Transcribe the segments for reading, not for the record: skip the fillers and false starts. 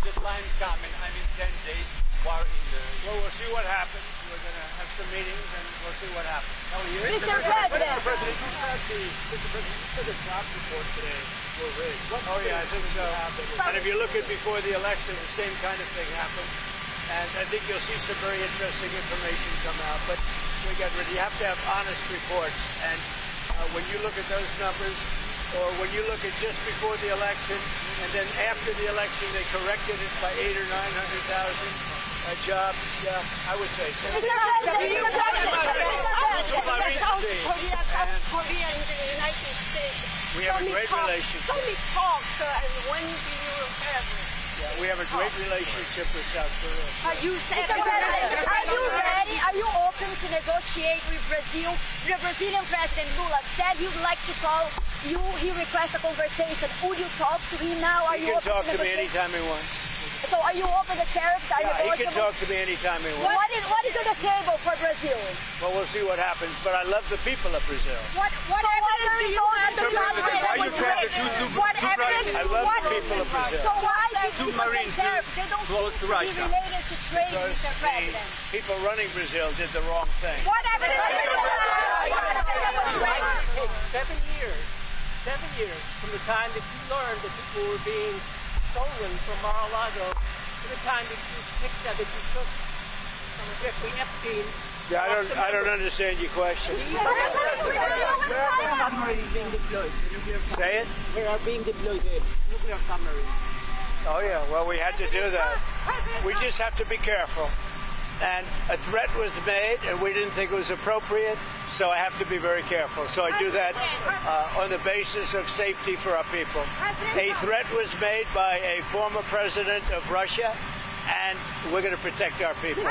the time coming. I mean, 10 days. War in the... Well, we'll see what happens. We're going to have some meetings, and we'll see what happens. Mr. President. Mr. President, you said the job reports today were rigged. Oh, yeah, I think so. And if you look at before the election, the same kind of thing happened. And I think you'll see some very interesting information come out. But we got ready. You have to have honest reports. And when you look at those numbers, or when you look at just before the election, and then after the election they corrected it by 800,000 or 900,000 jobs, yeah, I would say so. Mr. President, And Korea and the United States. we have a great relationship. So many talks, and when do you have it? Yeah, we have a great relationship with South Korea. Mr. President, are you ready? Are you open to negotiate with Brazil? The Brazilian President Lula said he'd like to call you. He requests a conversation. Would you talk to him now? Are He you can open talk to me negotiate? anytime he wants. So are you open to tariffs? Are Yeah, he can negotiable? talk to me anytime he wants. What is on the table for Brazil? Well, we'll see what happens. But I love the people of Brazil. What evidence do you have to Why you trying to What evidence? I love the people of Brazil. So why did you Submarine tariffs? They don't close seem to to be Russia. related to trade, Because Mr. the President. people running Brazil did the wrong thing. What evidence? It takes 7 years. 7 years from the time that you learned that people were being stolen from Mar-a-Lago to the time that you picked that you took Jeffrey Epstein. Yeah, I don't understand your question. Where are the submarines being deployed? Say it? Where are being deployed nuclear submarines? Oh, yeah. Well, we had to do that. We just have to be careful. And a threat was made, and we didn't think it was appropriate, so I have to be very careful. So I do that on the basis of safety for our people. A threat was made by a former president of Russia, and we're going to protect our people.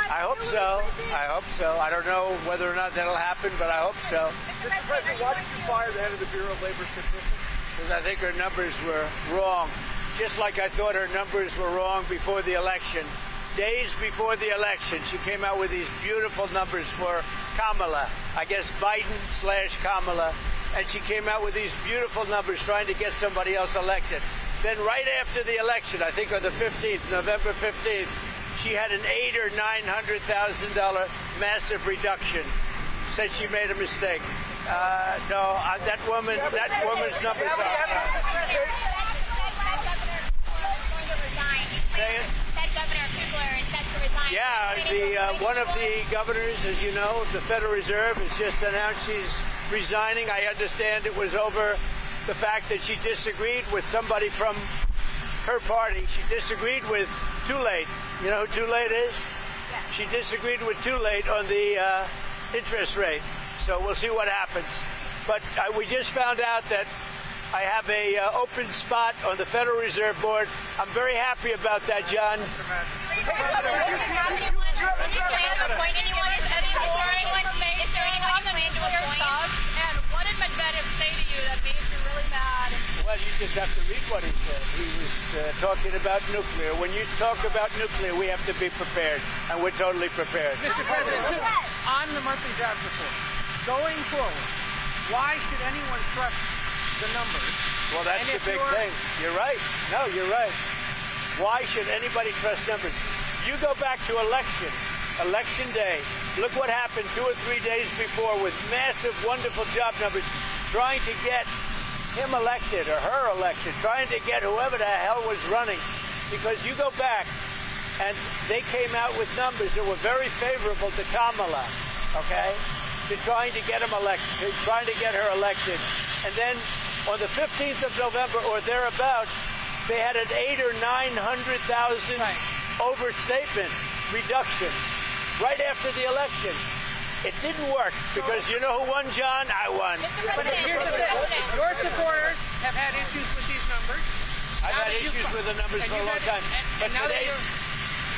I hope so. I hope so. I don't know whether or not that'll happen, but I hope so. Mr. President, why did you fire the head of the Bureau of Labor Statistics? Because I think her numbers were wrong. Just like I thought her numbers were wrong before the election. Days before the election, she came out with these beautiful numbers for Kamala. I guess Biden/Kamala. And she came out with these beautiful numbers trying to get somebody else elected. Then right after the election, I think on the 15th, November 15th, she had an $800,000 or $900,000 massive reduction. Said she made a mistake. No, that woman's numbers are... Say it. Yeah, one of the governors, as you know, of the Federal Reserve has just announced she's resigning. I understand it was over the fact that she disagreed with somebody from her party. She disagreed with Too-Late. You know who Too-Late is? Yeah. She disagreed with Too-Late on the interest rate. So we'll see what happens. But we just found out that I have a open spot on the Federal Reserve Board. I'm very happy about that, John. And what did Medvedev say to you that made you really mad? Well, you just have to read what he said. He was talking about nuclear. When you talk about nuclear, we have to be prepared, and we're totally prepared. Mr. President, on the monthly jobs report, going forward, why should anyone trust the numbers? Well, that's the big thing. You're right. No, you're right. Why should anybody trust numbers? You go back to election day. Look what happened 2 or 3 days before with massive, wonderful job numbers, trying to get him elected or her elected, trying to get whoever the hell was running. Because you go back, and they came out with numbers that were very favorable to Kamala, okay, to trying to get him elected, trying to get her elected. And then on the 15th of November or thereabouts, they had an 800,000 or 900,000 overstatement reduction right after the election. It didn't work because you know who won, John? I won. But here's the thing. Your supporters have had issues with these numbers. I've had issues with the numbers for a long time. But today's,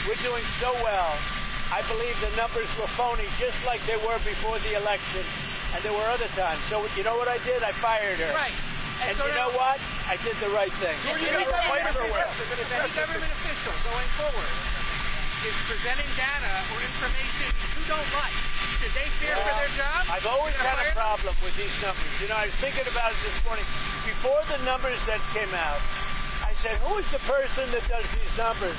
we're doing so well. I believe the numbers were phony just like they were before the election. And there were other times. So you know what I did? I fired her. Right. And you know what? I did the right thing. If any government official going forward is presenting data or information you don't like, should they fear for their job? I've always had a problem with these numbers. You know, I was thinking about it this morning. before the numbers that came out, I said, who is the person that does these numbers?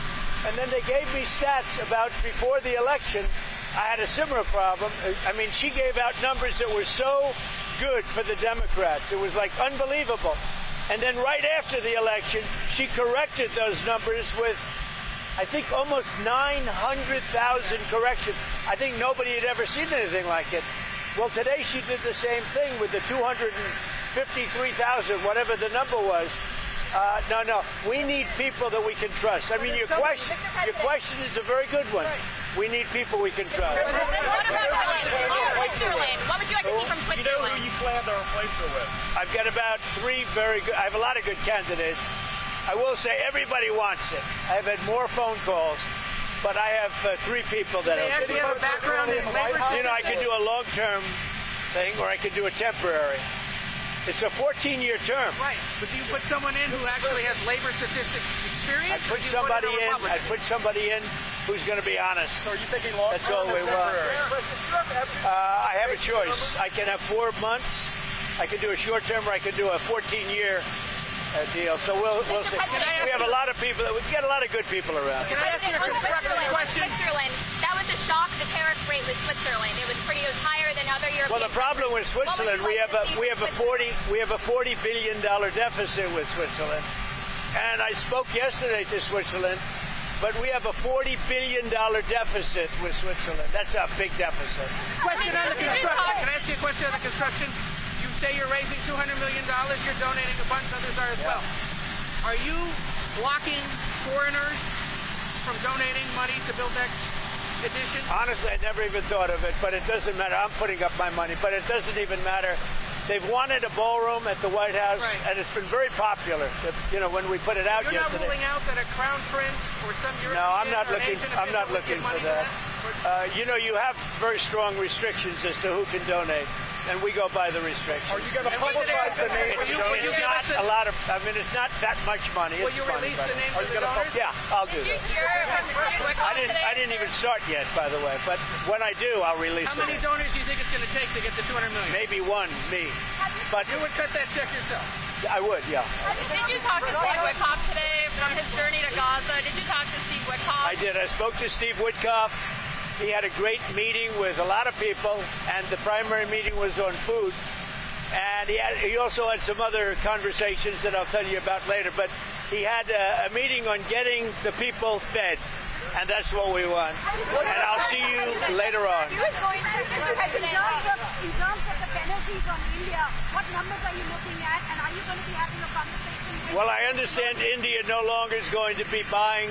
And then they gave me stats about before the election. I had a similar problem. I mean, she gave out numbers that were so good for the Democrats. It was like unbelievable. And then right after the election, she corrected those numbers with, I think, almost 900,000 corrections. I think nobody had ever seen anything like it. Well, today she did the same thing with the 253,000, whatever the number was. No. We need people that we can trust. I mean, your question is a very good one. We need people we can trust. What about Switzerland? What would you like to see from You know Switzerland? who you plan to replace her with? I've got about 3 very good. I have a lot of good candidates. I will say everybody wants it. I've had more phone calls, but I have 3 people that They actually have a background in labor. You know, I could do a long-term thing, or I could do a temporary. It's a 14-year term. Right, but do you put someone in who actually has labor statistics experience? I'd put somebody in. I'd put somebody in who's going to be honest. So are you thinking long-term? That's all we want. I have a choice. I can have 4 months. I can do a short term, or I can do a 14-year deal. So we'll see. We have a lot of people. We get a lot of good people around. Can I ask you a construction question? Switzerland. That was a shock. The tariff rate with Switzerland. It was higher than other European. Well, the problem with Switzerland, we have a $40 billion deficit with Switzerland, and I spoke yesterday to Switzerland, but we have a $40 billion deficit with Switzerland. That's a big deficit. Question on the construction. Can I ask you a question on the construction? You say you're raising $200 million. You're donating a bunch. Others are as well. Are you blocking foreigners from donating money to build that addition? Honestly, I never even thought of it, but it doesn't matter. I'm putting up my money, but it doesn't even matter. They've wanted a ballroom at the White House, and it's been very popular. You know, when we put it out You're yesterday. not ruling out that a crown prince or some European No, I'm not or looking. Asian I'm not official would looking give for money to that. You know, you have very strong restrictions as to who can donate, and we go by the restrictions. Are you going to publicize the name of the donors? It's not a lot of. I mean, it's not that much money. Will It's you funny, release but the names of the donors? yeah, I'll do Did you that. hear from Steve Wickoff today? I didn't even start yet, by the way. But when I do, I'll release How many it. donors do you think it's going to take to get the $200 million? Maybe one, me. But You would cut that check yourself. I would, yeah. Did you talk to Steve Wickoff today from his journey to Gaza? Did you talk to Steve Wickoff? I did. I spoke to Steve Wickoff. He had a great meeting with a lot of people, and the primary meeting was on food. And he also had some other conversations that I'll tell you about later. But he had a meeting on getting the people fed, and that's what we want. And I'll see you later on. In terms of the penalties on India, what numbers are you looking at, and are you going to be having a conversation with... Well, I understand India no longer is going to be buying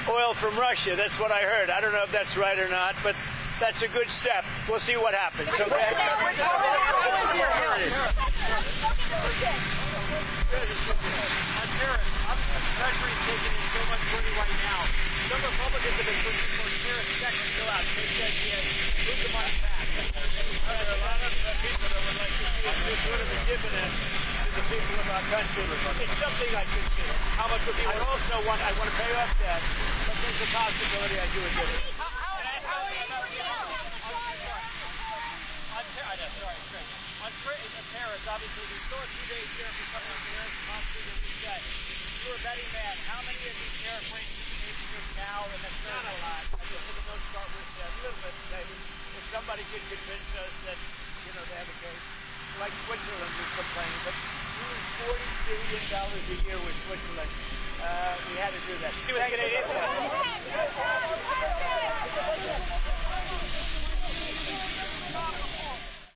oil from Russia. That's what I heard. I don't know if that's right or not, but that's a good step. We'll see what happens. Okay? Treasury is taking in so much money right now. Some Republicans have been pushing for tariff checks to go out. They said, move the money back. There are a lot of people that would like to see us give sort of a dividend to the people of our country. It's something I consider. How much would be? I want to pay off debt, but there's a possibility I do a dividend. On tariffs, obviously, there's still a few days here for coming on tariffs, obviously, the reset. You're a betting man. How many of these tariff rates do you think are now and that's not a lot? I guess for the most part, we're a little bit, maybe. If somebody could convince us that, they have a case, like Switzerland was complaining, but we lose $40 billion a year with Switzerland. We had to do that. See what the Canadians